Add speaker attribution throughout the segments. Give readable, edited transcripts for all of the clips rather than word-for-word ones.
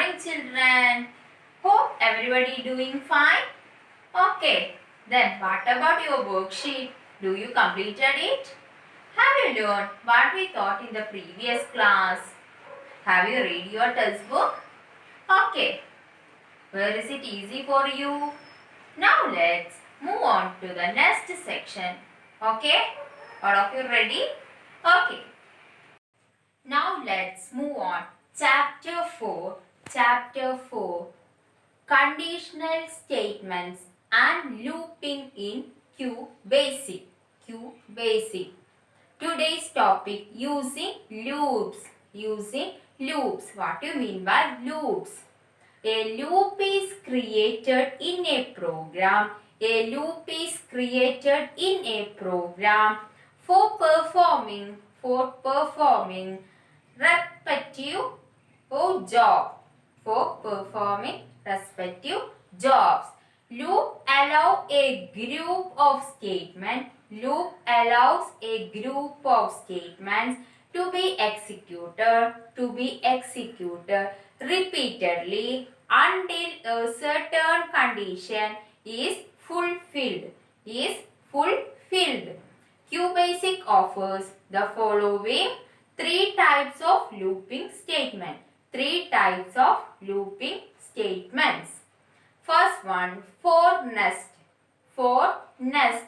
Speaker 1: morning, children. Hope everybody doing fine. Okay, then what about your worksheet? Do you completed it? Have you learned what we taught in the previous class? Have you read your textbook? Okay, where is it easy for you? Now let's move on to the next section. Okay, all of you ready? Okay. Now let's move on. Chapter 4. Chapter 4. Conditional statements and looping in Q basic. Q basic. Today's topic, using loops. Using loops. What do you mean by loops? A loop is created in a program. A loop is created in a program for performing repetitive job. For performing respective jobs. Loop allows a group of statements. Loop allows a group of statements to be executed repeatedly until a certain condition is fulfilled. QBasic offers the following three types of looping statement. Three types of looping statements. First one, for nest. For nest.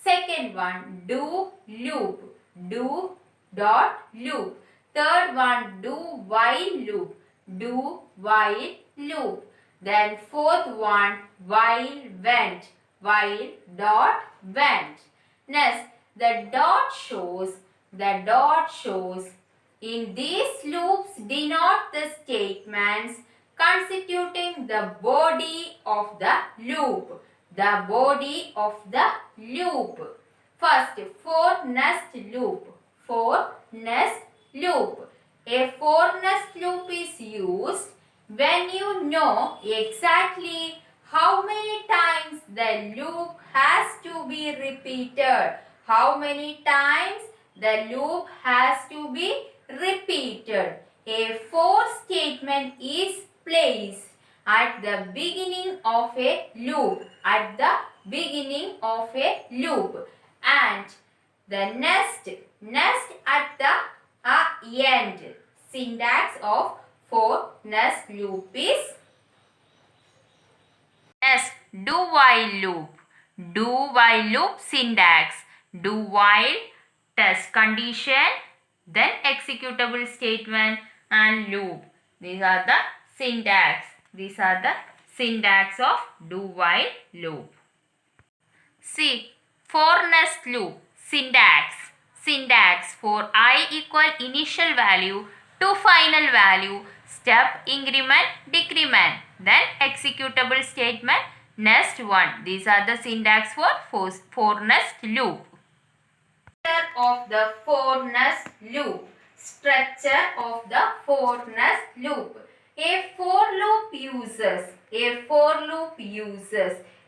Speaker 1: Second one, do loop. Do dot loop. Third one, do while loop. Do while loop. Then fourth one, while went. While dot went. Next, the dot shows. In these loops denote the statements constituting the body of the loop. The body of the loop. First, for nest loop. For nest loop. A for nest loop is used when you know exactly how many times the loop has to be repeated. How many times the loop has to be repeated. A for statement is placed at the beginning of a loop. At the beginning of a loop. And the nest at the end. Syntax of for nest loop is nest. Do while loop. Do while loop syntax. Do while test condition, then executable statement and loop. These are the syntax. These are the syntax of do while loop. See, for nest loop syntax. Syntax for I equal initial value to final value, step increment decrement, then executable statement nest 1. These are the syntax for nest loop. Of the for nest loop. Structure of the for nest loop. A for loop uses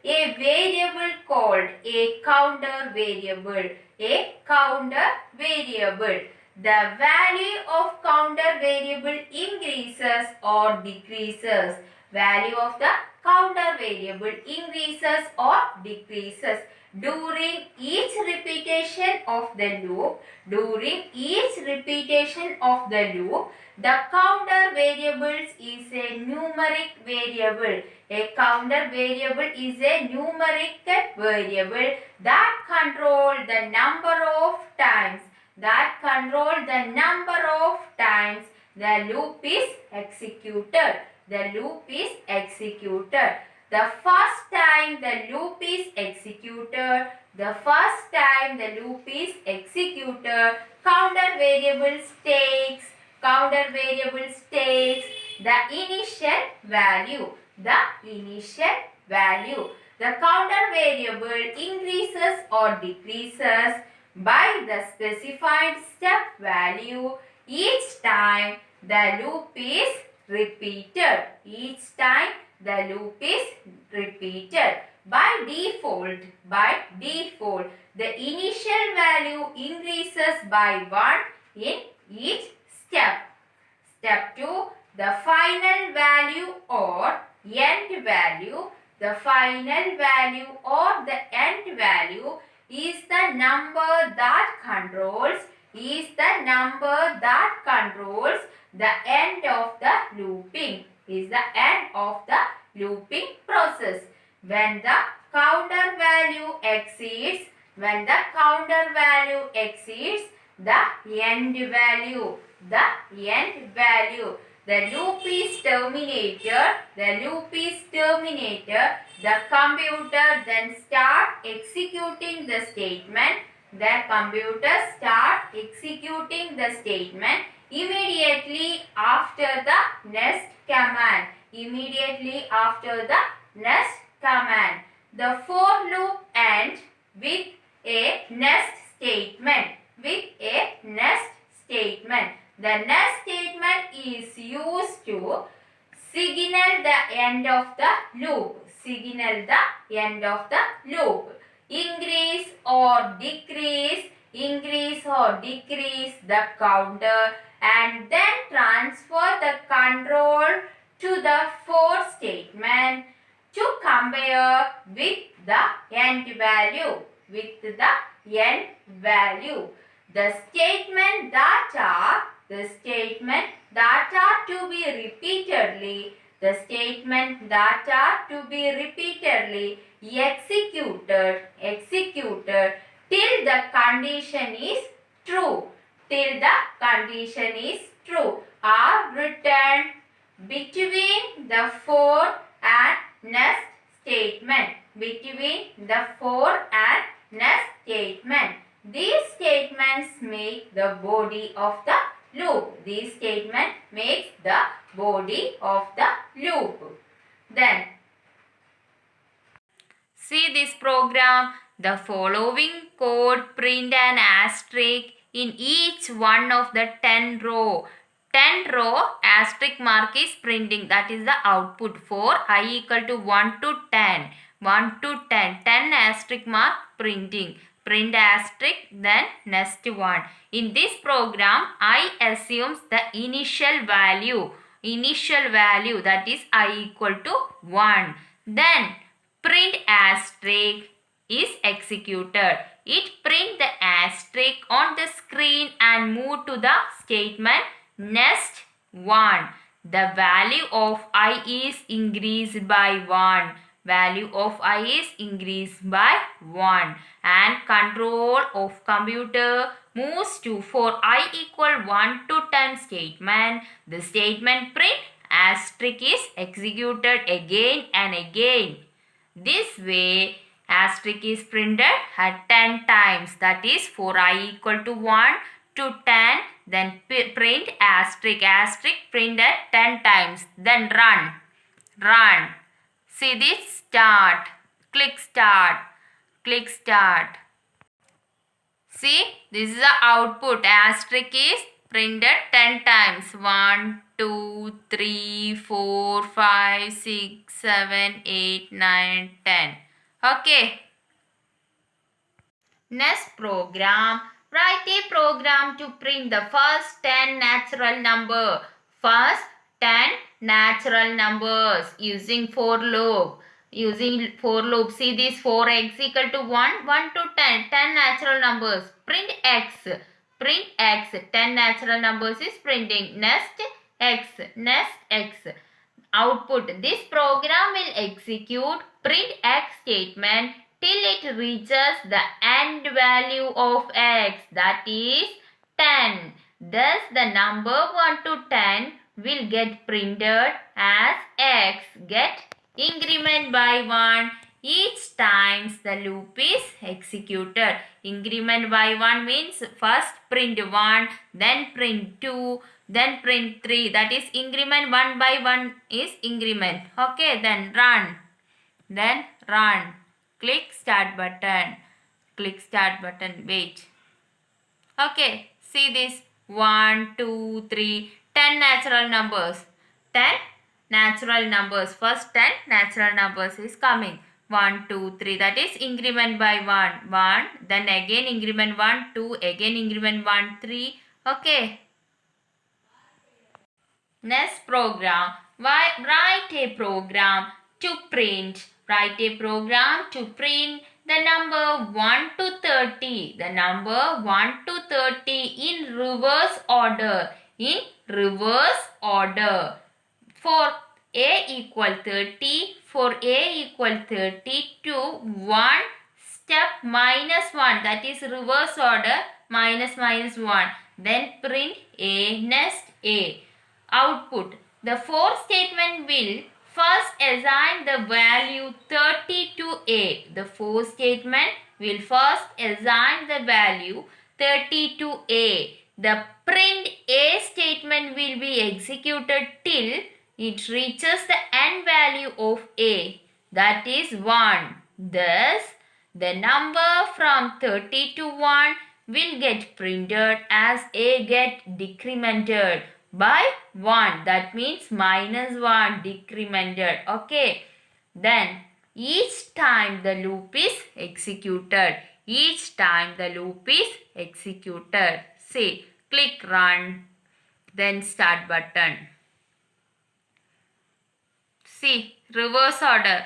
Speaker 1: a variable called a counter variable. A counter variable. The value of counter variable increases or decreases. Value of the counter variable increases or decreases during each repetition of the loop. During each repetition of the loop, the counter variable is a numeric variable. A counter variable is a numeric variable that controls the number of times. The loop is executed. The loop is executed. The first time the loop is executed, counter variable takes the initial value. The counter variable increases or decreases by the specified step value each time the loop is repeated. By default, the initial value increases by 1 in each step. Step 2, the final final value or end value, the final value or the end value is the number that controls the end of the looping, is the end of the looping process. When the counter value exceeds the end value, the loop is terminated. The computer then start executing the statement. Immediately after the next command. The for loop ends with a next statement. The next statement is used to signal the end of the loop. Increase or decrease the counter and then transfer the control to the for statement to compare with the end value. The statement that are to be repeatedly executed till the condition is true. Are written between the for and next statement. These statements make the body of the loop. Then see this program. The following code print an asterisk in each one of the 10 row. 10 row asterisk mark is printing. That is the output for I equal to 1 to 10. 10 asterisk mark printing. Print asterisk, then next one. In this program, I assumes the initial value that is I equal to 1. Then print asterisk is executed. It print the asterisk on the screen and move to the statement next one. The value of I is increased by 1. And control of computer moves to for I equal 1 to 10 statement. The statement print asterisk is executed again and again. This way asterisk is printed at 10 times. That is for I equal to 1 to 10. Then print asterisk print at 10 times. Then run. See this start. Click start. See, this is the output. Asterisk is printed 10 times. 1, 2, 3, 4, 5, 6, 7, 8, 9, 10. Okay. Next program. Write a program to print the first 10 natural numbers. Using for loop. See this 4x equal to 1 to 10. 10 natural numbers. Print x. 10 natural numbers is printing. Next x. Output. This program will execute print x statement till it reaches the end value of x, that is 10. Thus the number 1 to 10 will get printed as x. Get increment by 1 each time the loop is executed. Increment by 1 means first print 1, then print 2, then print 3. That is increment 1 by 1 is increment. Okay, then run. Click start button. Wait. Okay, see this 1, 2, 3, 10 natural numbers. 10 natural numbers. First 10 natural numbers is coming. 1, 2, 3. That is increment by 1. Then again increment 1, 2. Again increment 1, 3. Okay. Next program. Write a program to print. Write a program to print the number 1 to 30. The number 1 to 30 in reverse order. In reverse order. For a equal 30, for a equal 32, 1 step minus 1, that is reverse order, minus 1. Then print a next a. Output. The for statement will first assign the value 30 to a. The for statement will first assign the value 30 to a. The print a statement will be executed till it reaches the end value of a, that is 1. Thus, the number from 30 to 1 will get printed as a get decremented by 1. That means minus 1 decremented. Okay. Then, each time the loop is executed. Each time the loop is executed. See, click run. Then start button. See, reverse order.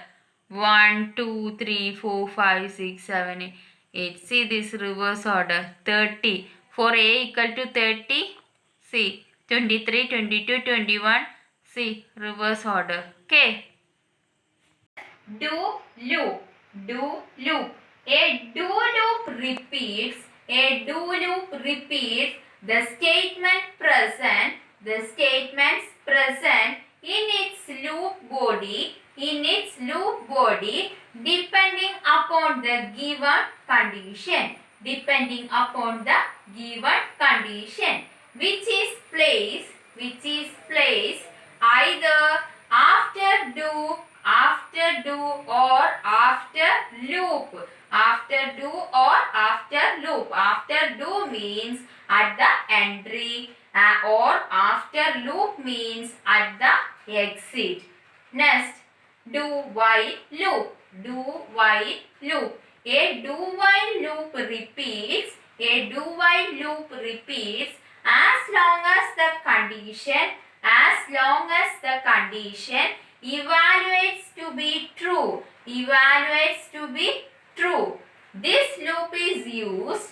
Speaker 1: 1, 2, 3, 4, 5, 6, 7, 8. See this reverse order. 30. For a equal to 30. See, 23, 22, 21. See, reverse order. Okay. Do loop. Do loop. A do loop repeats. A do loop repeats the statement present. The statements present in its loop body, depending upon the given condition, which is placed either after do or after loop. After do means at the entry, or after loop means at the exit. Next, do while loop. A do while loop repeats. As long as the condition evaluates to be true. This loop is used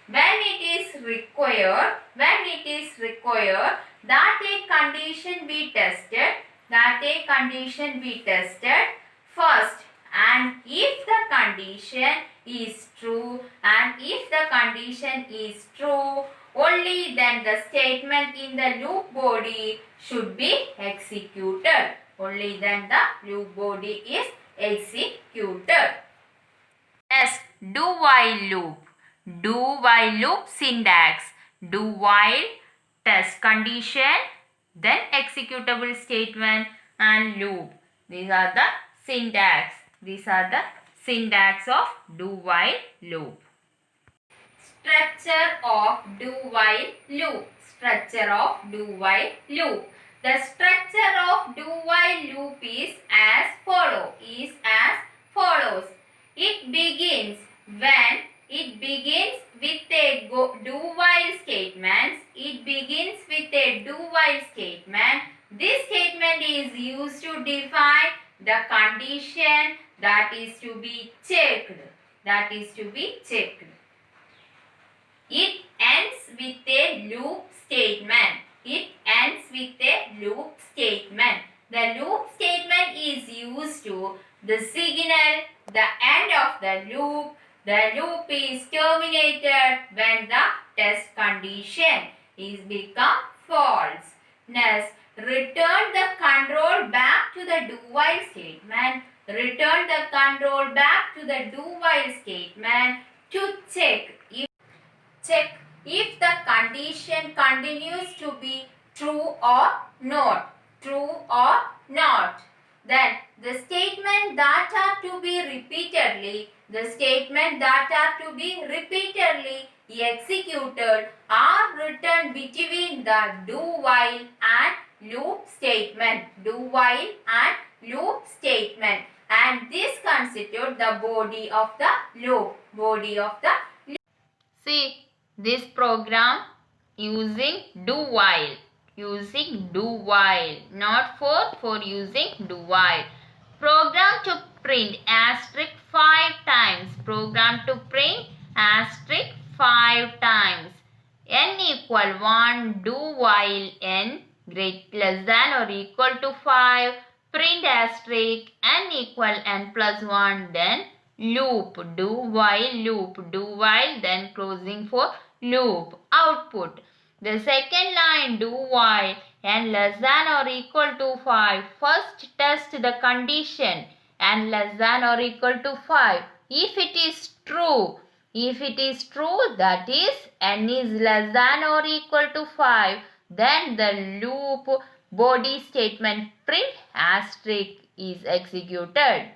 Speaker 1: when it is required that a condition be tested first, and if the condition is true, only then the statement in the loop body should be executed. Only then the loop body is executed. Next, do while loop. Do while loop syntax. Do while test condition, then executable statement and loop. These are the syntax. Of do while loop. Structure of do while loop. The structure of do while loop is as follows. It begins with a do while statement. This statement is used to define the condition that is to be checked. It ends with a loop statement. The loop statement is used to signal the end of the loop. The loop is terminated when the test condition is become false. Next, return the control back to the do while statement. To check if the condition continues to be true or not. Then the statement that are to be repeatedly executed are written between the do while and loop statement. And this constitute the body of the loop. See this program. using do while. Using do while. Not for using do while. Program to print asterisk 5 times. Program to print asterisk 5 times. N equal 1 do while n less than or equal to 5. Print asterisk n equal n plus 1, then loop. Do while loop. Do while, then closing for loop. Output. The second line, do while n less than or equal to 5. First test the condition n less than or equal to 5. If it is true, that is n is less than or equal to 5, then the loop body statement print asterisk is executed.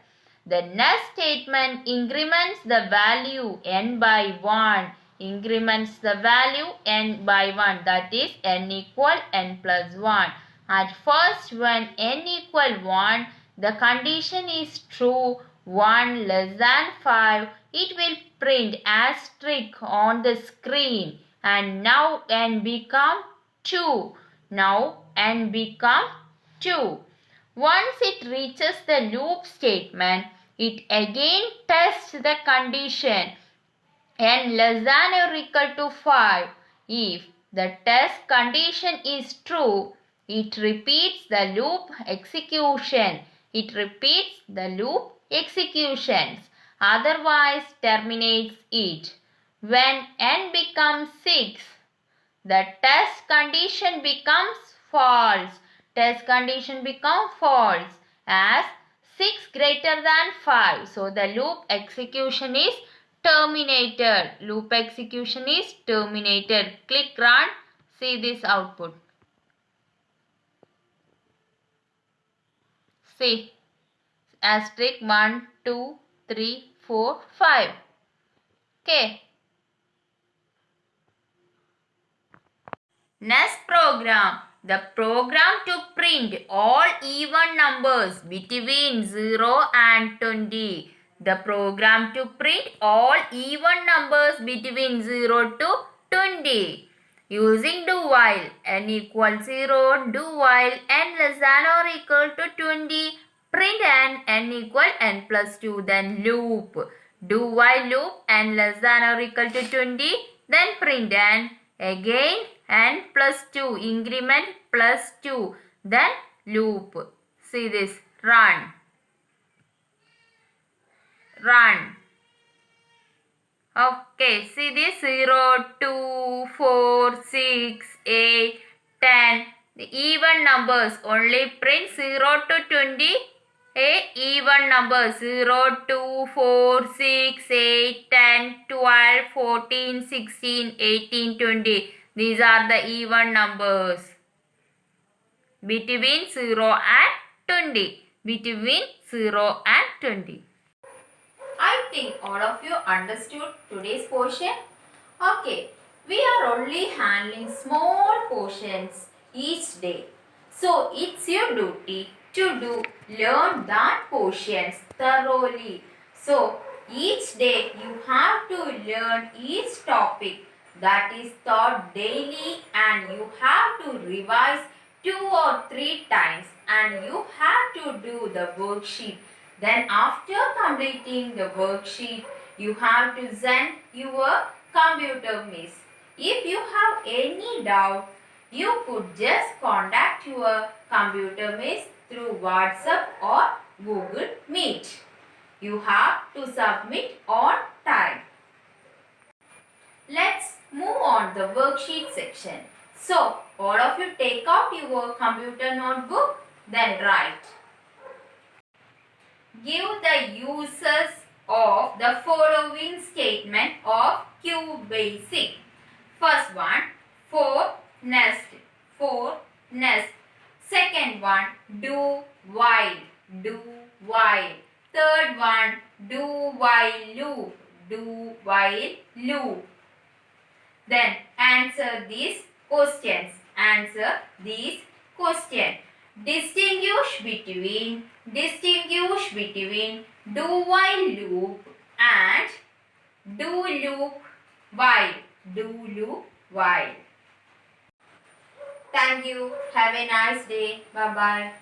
Speaker 1: The next statement increments the value n by 1. Increments the value n by 1, that is n equal n plus 1. At first, when n equal 1, the condition is true, 1 less than 5, it will print asterisk on the screen, and now n become 2. Now n become 2. Once it reaches the loop statement, it again tests the condition n less than or equal to 5. If the test condition is true, it repeats the loop execution. Otherwise terminates it. When n becomes 6, the test condition becomes false. As 6 greater than 5. So the loop execution is terminated. Click run. See this output. See. Asterisk 1, 2, 3, 4, 5. Okay. Next program. The program to print all even numbers between 0 and 20. The program to print all even numbers between 0 to 20. Using do while n equals 0, do while n less than or equal to 20, print n equal n plus 2, then loop. Do while loop n less than or equal to 20, then print n, again n plus 2, increment plus 2, then loop. See this, run. Okay, see this, 0, 2, 4, 6, 8, 10. The even numbers, only print 0 to 20. Even numbers, 0, 2, 4, 6, 8, 10, 12, 14, 16, 18, 20. These are the even numbers between 0 and 20. I think all of you understood today's portion. Okay, we are only handling small portions each day. So it's your duty to learn that portions thoroughly. So each day you have to learn each topic that is taught daily, and you have to revise 2 or 3 times, and you have to do the worksheet. Then after completing the worksheet, you have to send your computer miss. If you have any doubt, you could just contact your computer miss through WhatsApp or Google Meet. You have to submit on time. Let's move on the worksheet section. So, all of you take out your computer notebook, then write. Give the uses of the following statement of Q basic. First one, for nest. Second one, do while. Third one, do while loop. Then answer these questions. Distinguish between do while loop and do loop while. Thank you. Have a nice day. Bye bye.